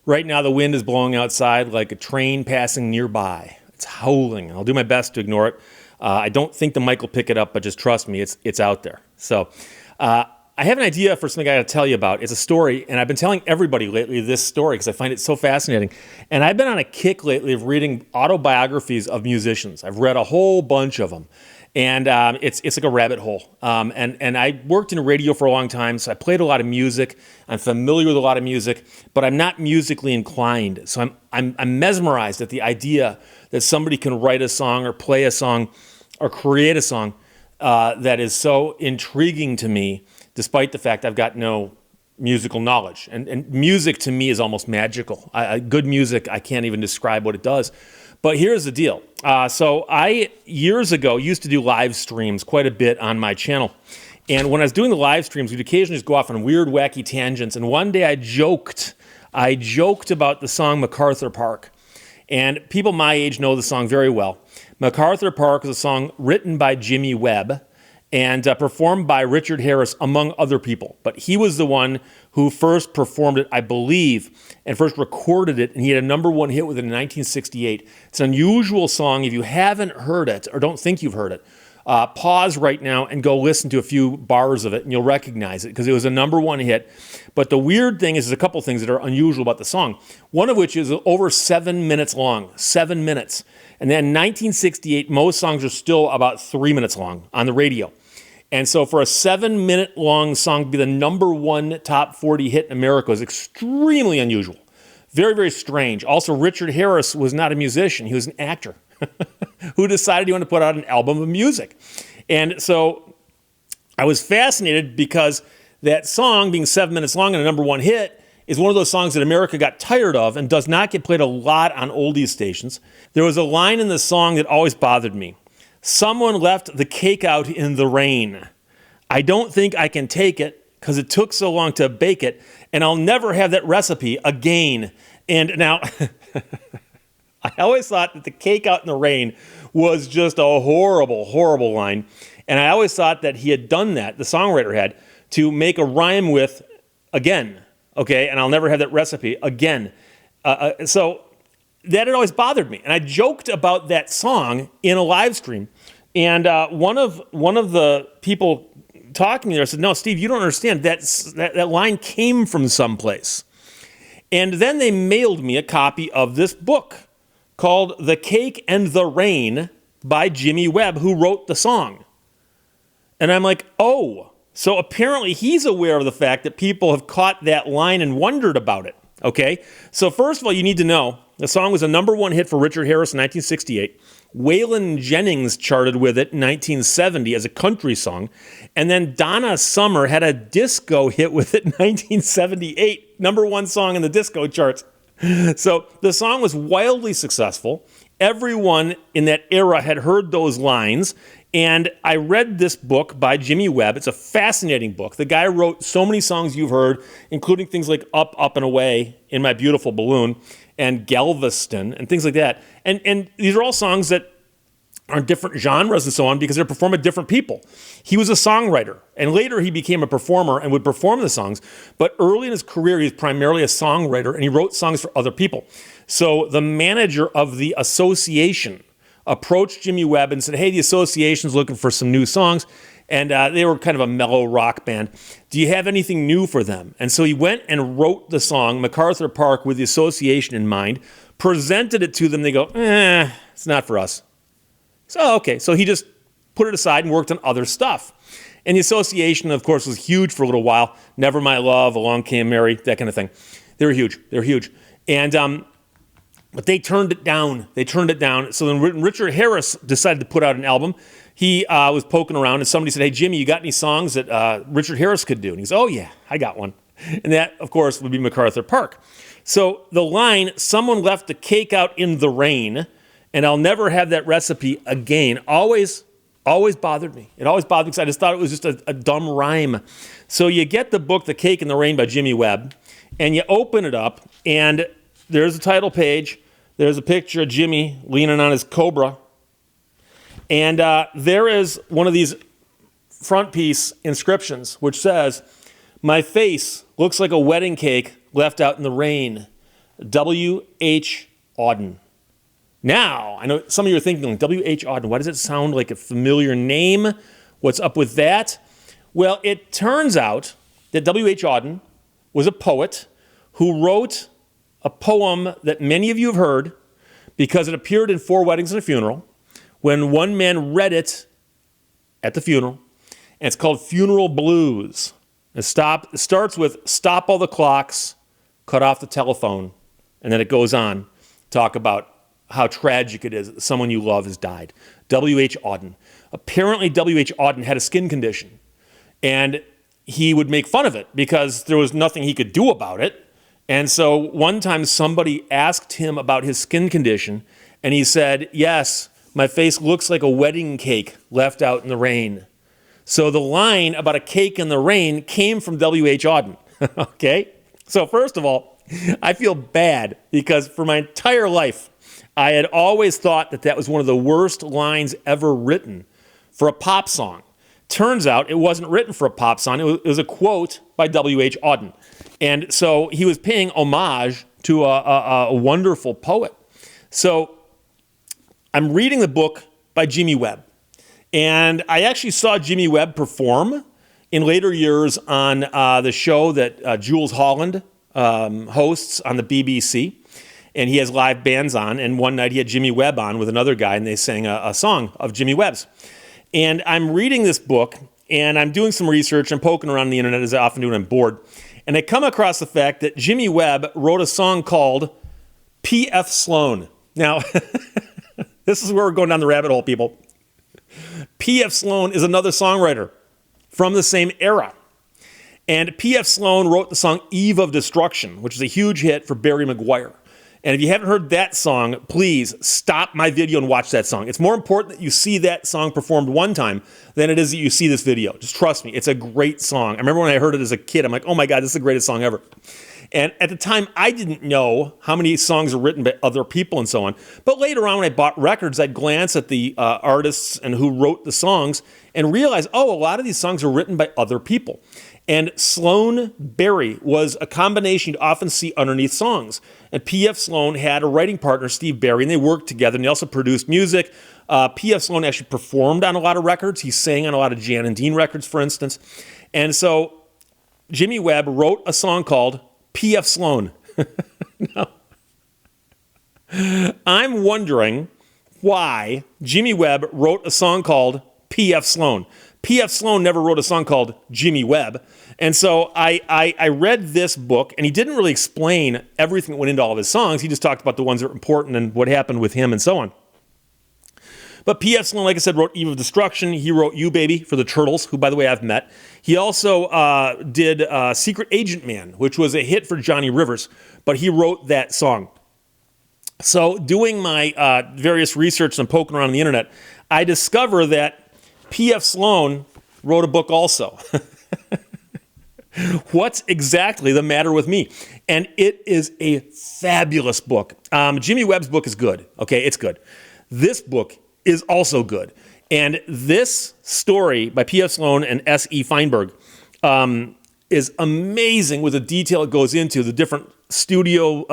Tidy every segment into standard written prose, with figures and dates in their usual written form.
Right now, the wind is blowing outside like a train passing nearby. It's howling. I'll do my best to ignore it. I don't think the mic will pick it up, but just trust me, it's out there. So I have an idea for something I got to tell you about. It's a story, and I've been telling everybody lately this story because I find it so fascinating. And I've been on a kick lately of reading autobiographies of musicians. I've read a whole bunch of them. And it's like a rabbit hole. And I worked in radio for a long time, so I played a lot of music. I'm familiar with a lot of music, but I'm not musically inclined. So I'm mesmerized at the idea that somebody can write a song or play a song or create a song that is so intriguing to me, despite the fact I've got no musical knowledge. And music to me is almost magical. Good music, I can't even describe what it does. But here's the deal. So I, years ago, used to do live streams quite a bit on my channel. And when I was doing the live streams, we'd occasionally just go off on weird, wacky tangents. And one day I joked about the song MacArthur Park. And people my age know the song very well. MacArthur Park is a song written by Jimmy Webb and performed by Richard Harris, among other people. But he was the one who first performed it, I believe, and first recorded it, and he had a number one hit with it in 1968. It's an unusual song. If you haven't heard it, or don't think you've heard it, pause right now and go listen to a few bars of it, and you'll recognize it, because it was a number one hit. But the weird thing is, there's a couple things that are unusual about the song, one of which is over 7 minutes long, 7 minutes. And then in 1968, most songs are still about 3 minutes long on the radio. And so for a 7 minute long song to be the number one top 40 hit in America is extremely unusual. Very, very strange. Also, Richard Harris was not a musician. He was an actor who decided he wanted to put out an album of music. And so I was fascinated because that song, being 7 minutes long and a number one hit, is one of those songs that America got tired of and does not get played a lot on oldies stations. There was a line in the song that always bothered me. Someone left the cake out in the rain. I don't think I can take it because it took so long to bake it, and I'll never have that recipe again. And now, I always thought that the cake out in the rain was just a horrible, horrible line. And I always thought that he had done that, the songwriter had, to make a rhyme with again, okay? And I'll never have that recipe again. So that had always bothered me. And I joked about that song in a live stream. And one of the people talking there said, no, Steve, you don't understand. That line came from someplace. And then they mailed me a copy of this book called The Cake and the Rain by Jimmy Webb, who wrote the song. And I'm like, oh, so apparently he's aware of the fact that people have caught that line and wondered about it, okay? So first of all, you need to know, the song was a number one hit for Richard Harris in 1968. Waylon Jennings charted with it in 1970 as a country song. And then Donna Summer had a disco hit with it in 1978, number one song in the disco charts. So the song was wildly successful. Everyone in that era had heard those lines. And I read this book by Jimmy Webb. It's a fascinating book. The guy wrote so many songs you've heard, including things like Up, Up and Away, In My Beautiful Balloon, and Galveston, and things like that. And these are all songs that are different genres and so on because they're performed by different people. He was a songwriter, and later he became a performer and would perform the songs. But early in his career, he was primarily a songwriter, and he wrote songs for other people. So the manager of the association approached Jimmy Webb and said, hey, the association's looking for some new songs. And they were kind of a mellow rock band. Do you have anything new for them? And so he went and wrote the song, MacArthur Park, with the association in mind, presented it to them. They go, it's not for us. So, okay. So he just put it aside and worked on other stuff. And the association, of course, was huge for a little while. Never My Love, Along Came Mary, that kind of thing. They were huge. They were huge. And but they turned it down. So then Richard Harris decided to put out an album. He was poking around, and somebody said, hey, Jimmy, you got any songs that Richard Harris could do? And he goes, oh, yeah, I got one. And that, of course, would be MacArthur Park. So the line, someone left the cake out in the rain, and I'll never have that recipe again, always bothered me. It always bothered me because I just thought it was just a dumb rhyme. So you get the book, The Cake in the Rain by Jimmy Webb, and you open it up, and there's a title page. There's a picture of Jimmy leaning on his Cobra. And there is one of these front piece inscriptions, which says, my face looks like a wedding cake left out in the rain. W.H. Auden. Now, I know some of you are thinking, like, W.H. Auden, why does it sound like a familiar name? What's up with that? Well, it turns out that W.H. Auden was a poet who wrote a poem that many of you have heard because it appeared in Four Weddings and a Funeral when one man read it at the funeral, and it's called Funeral Blues. It starts with stop all the clocks, cut off the telephone, and then it goes on to talk about how tragic it is that someone you love has died. W.H. Auden. Apparently, W.H. Auden had a skin condition, and he would make fun of it because there was nothing he could do about it. And so one time somebody asked him about his skin condition, and he said, yes, my face looks like a wedding cake left out in the rain. So the line about a cake in the rain came from W.H. Auden, okay? So first of all, I feel bad because for my entire life, I had always thought that was one of the worst lines ever written for a pop song. Turns out it wasn't written for a pop song. It was a quote by W.H. Auden. And so he was paying homage to a wonderful poet. So I'm reading the book by Jimmy Webb. And I actually saw Jimmy Webb perform in later years on the show that Jules Holland hosts on the BBC. And he has live bands on. And one night he had Jimmy Webb on with another guy, and they sang a song of Jimmy Webb's. And I'm reading this book, and I'm doing some research. I'm poking around the internet, as I often do when I'm bored. And I come across the fact that Jimmy Webb wrote a song called P.F. Sloan. Now, this is where we're going down the rabbit hole, people. P.F. Sloan is another songwriter from the same era. And P.F. Sloan wrote the song Eve of Destruction, which is a huge hit for Barry McGuire. And if you haven't heard that song, please stop my video and watch that song. It's more important that you see that song performed one time than it is that you see this video. Just trust me, it's a great song. I remember when I heard it as a kid, I'm like, oh my God, this is the greatest song ever. And at the time, I didn't know how many songs are written by other people and so on. But later on, when I bought records, I'd glance at the artists and who wrote the songs and realize, oh, a lot of these songs are written by other people. And Sloan Berry was a combination you'd often see underneath songs. And P.F. Sloan had a writing partner, Steve Berry, and they worked together, and they also produced music. P.F. Sloan actually performed on a lot of records. He sang on a lot of Jan and Dean records, for instance. And so Jimmy Webb wrote a song called P.F. Sloan. Now, I'm wondering why Jimmy Webb wrote a song called P.F. Sloan. P.F. Sloan never wrote a song called Jimmy Webb. And so I read this book, and he didn't really explain everything that went into all of his songs. He just talked about the ones that were important and what happened with him and so on. But P.F. Sloan, like I said, wrote Eve of Destruction. He wrote You Baby for the Turtles, who, by the way, I've met. He also did Secret Agent Man, which was a hit for Johnny Rivers, but he wrote that song. So doing my various research and poking around on the internet, I discover that P.F. Sloan wrote a book also. What's exactly the matter with me? And it is a fabulous book. Jimmy Webb's book is good. Okay, it's good. This book is also good. And this story by P.F. Sloan and S.E. Feinberg is amazing with the detail it goes into, the different studio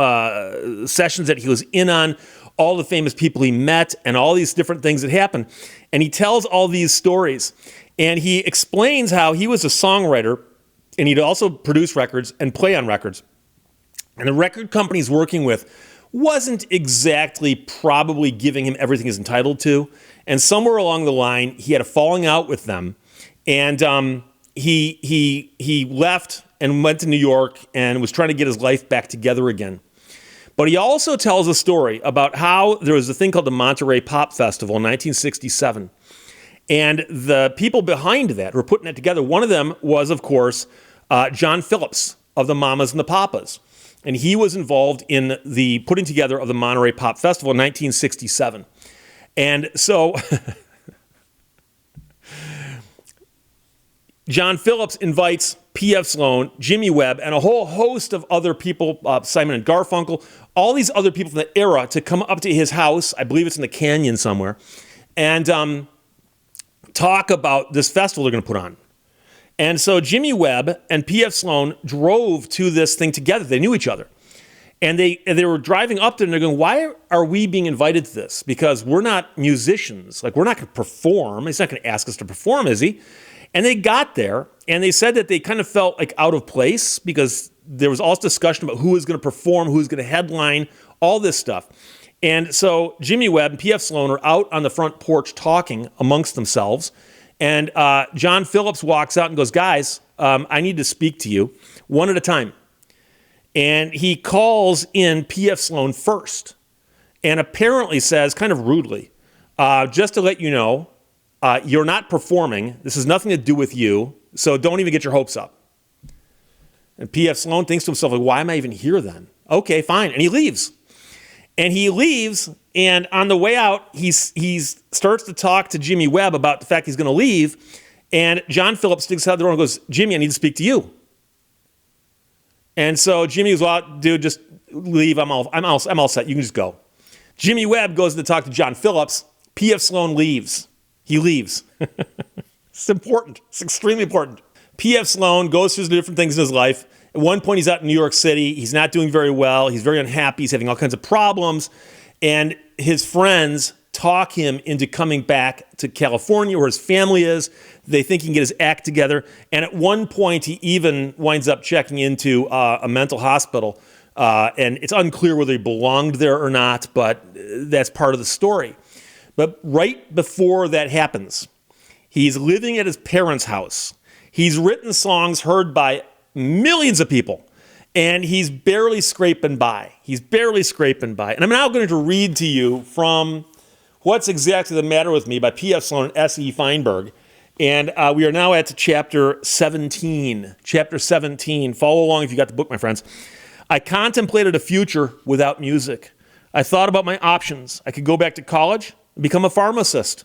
sessions that he was in on, all the famous people he met, and all these different things that happened. And he tells all these stories. And he explains how he was a songwriter, and he'd also produce records and play on records. And the record company he's working with wasn't exactly probably giving him everything he's entitled to. And somewhere along the line, he had a falling out with them. And he left and went to New York and was trying to get his life back together again. But he also tells a story about how there was a thing called the Monterey Pop Festival in 1967. And the people behind that who were putting it together, one of them was, of course, John Phillips of the Mamas and the Papas. And he was involved in the putting together of the Monterey Pop Festival in 1967. And so John Phillips invites P.F. Sloan, Jimmy Webb, and a whole host of other people, Simon and Garfunkel, all these other people from the era to come up to his house. I believe it's in the canyon somewhere. And talk about this festival they're going to put on. And so Jimmy Webb and P.F. Sloan drove to this thing together. They knew each other. And they were driving up there and they're going, why are we being invited to this? Because we're not musicians. Like, we're not going to perform. He's not going to ask us to perform, is he? And they got there and they said that they kind of felt like out of place because there was all this discussion about who was going to perform, who was going to headline, all this stuff. And so Jimmy Webb and P.F. Sloan are out on the front porch talking amongst themselves. And John Phillips walks out and goes, guys, I need to speak to you one at a time. And he calls in P.F. Sloan first and apparently says, kind of rudely, just to let you know, you're not performing. This has nothing to do with you, so don't even get your hopes up. And P.F. Sloan thinks to himself, like, why am I even here then? Okay, fine. And he leaves. And he leaves, and on the way out, he starts to talk to Jimmy Webb about the fact he's going to leave. And John Phillips sticks out the door and goes, Jimmy, I need to speak to you. And so Jimmy goes, well, dude, just leave. I'm all set. You can just go. Jimmy Webb goes to talk to John Phillips. P.F. Sloan leaves. He leaves. It's important. It's extremely important. P.F. Sloan goes through different things in his life. At one point, he's out in New York City. He's not doing very well. He's very unhappy. He's having all kinds of problems. And his friends talk him into coming back to California where his family is. They think he can get his act together. And at one point, he even winds up checking into a mental hospital. And it's unclear whether he belonged there or not, but that's part of the story. But right before that happens, he's living at his parents' house. He's written songs heard by millions of people, and he's barely scraping by. And I'm now going to read to you from What's Exactly the Matter with Me by P.F. Sloan and S.E. Feinberg. And we are now at chapter 17. Chapter 17. Follow along if you got the book, my friends. I contemplated a future without music. I thought about my options. I could go back to college and become a pharmacist.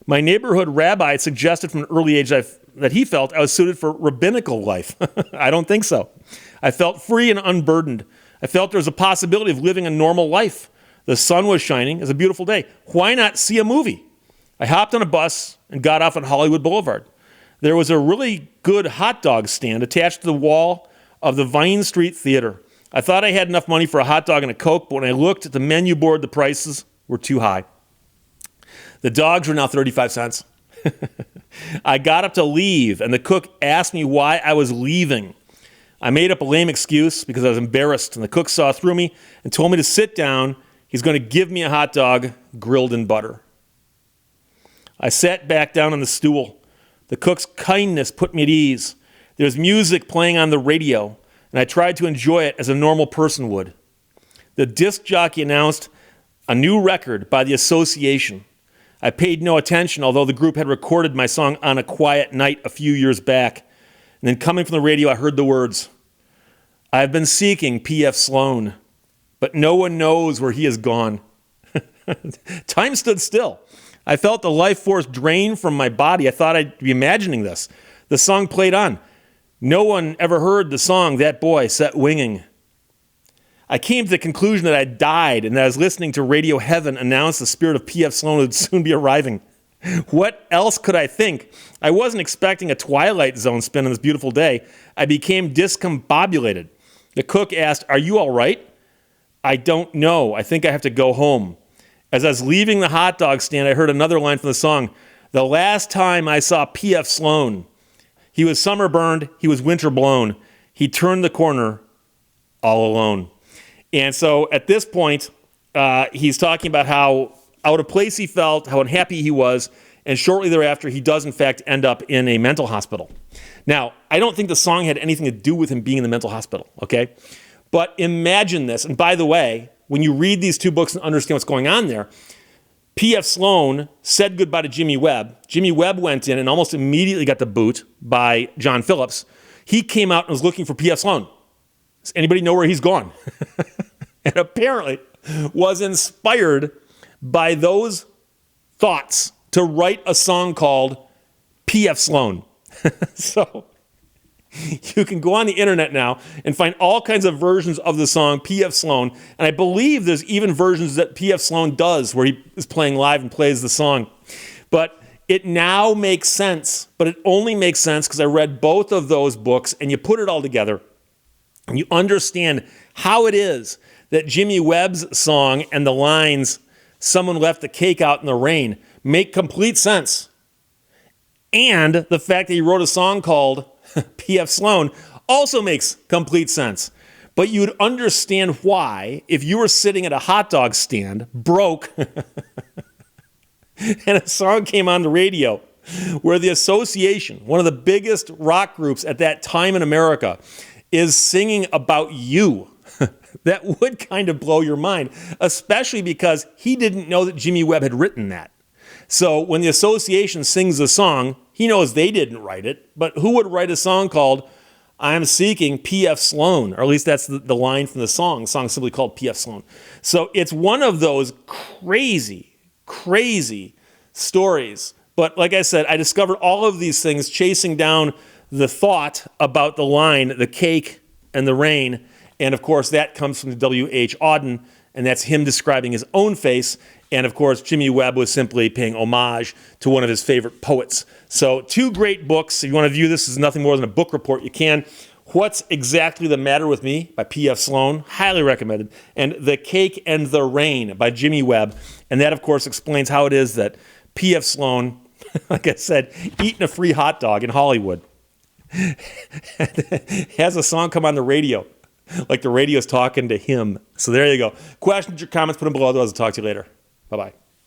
My neighborhood rabbi had suggested from an early age that he felt I was suited for rabbinical life. I don't think so. I felt free and unburdened. I felt there was a possibility of living a normal life. The sun was shining. It was a beautiful day. Why not see a movie? I hopped on a bus and got off on Hollywood Boulevard. There was a really good hot dog stand attached to the wall of the Vine Street Theater. I thought I had enough money for a hot dog and a Coke, but when I looked at the menu board, the prices were too high. The dogs were now 35 cents. I got up to leave, and the cook asked me why I was leaving. I made up a lame excuse because I was embarrassed, and the cook saw through me and told me to sit down. He's going to give me a hot dog grilled in butter. I sat back down on the stool. The cook's kindness put me at ease. There was music playing on the radio, and I tried to enjoy it as a normal person would. The disc jockey announced a new record by the Association. I paid no attention, although the group had recorded my song On a Quiet Night a few years back. And then coming from the radio, I heard the words, I have been seeking P.F. Sloan, but no one knows where he has gone. Time stood still. I felt the life force drain from my body. I thought I'd be imagining this. The song played on. No one ever heard the song That Boy Set Winging. I came to the conclusion that I died and that I was listening to Radio Heaven announce the spirit of P.F. Sloan would soon be arriving. What else could I think? I wasn't expecting a Twilight Zone spin on this beautiful day. I became discombobulated. The cook asked, are you all right? I don't know. I think I have to go home. As I was leaving the hot dog stand, I heard another line from the song. The last time I saw P.F. Sloan, he was summer burned, he was winter blown. He turned the corner all alone. And so at this point, he's talking about how out of place he felt, how unhappy he was, and shortly thereafter, he does in fact end up in a mental hospital. Now, I don't think the song had anything to do with him being in the mental hospital, okay? But imagine this, and by the way, when you read these two books and understand what's going on there, P.F. Sloan said goodbye to Jimmy Webb. Jimmy Webb went in and almost immediately got the boot by John Phillips. He came out and was looking for P.F. Sloan. Does anybody know where he's gone? And apparently was inspired by those thoughts to write a song called P.F. Sloan. So you can go on the internet now and find all kinds of versions of the song P.F. Sloan. And I believe there's even versions that P.F. Sloan does where he is playing live and plays the song. But it now makes sense. But it only makes sense because I read both of those books and you put it all together and you understand how it is that Jimmy Webb's song and the lines, "Someone left the cake out in the rain," make complete sense. And the fact that he wrote a song called P.F. Sloan also makes complete sense. But you would understand why if you were sitting at a hot dog stand, broke, and a song came on the radio where the Association, one of the biggest rock groups at that time in America, is singing about you. That would kind of blow your mind, especially because he didn't know that Jimmy Webb had written that. So when the Association sings a song, he knows they didn't write it, but who would write a song called "I'm Seeking P.F. Sloan," or at least that's the line from the song. The song is simply called P.F. Sloan. So it's one of those crazy, crazy stories. But like I said, I discovered all of these things chasing down the thought about the line, the cake and the rain. And of course, that comes from the W.H. Auden, and that's him describing his own face. And of course, Jimmy Webb was simply paying homage to one of his favorite poets. So 2 great books. If you want to view this as nothing more than a book report, you can. What's Exactly the Matter with Me by P.F. Sloan, highly recommended. And The Cake and the Rain by Jimmy Webb. And that, of course, explains how it is that P.F. Sloan, like I said, eating a free hot dog in Hollywood, has a song come on the radio, like the radio's talking to him. So there you go. Questions or comments, put them below. Otherwise, I'll talk to you later. Bye-bye.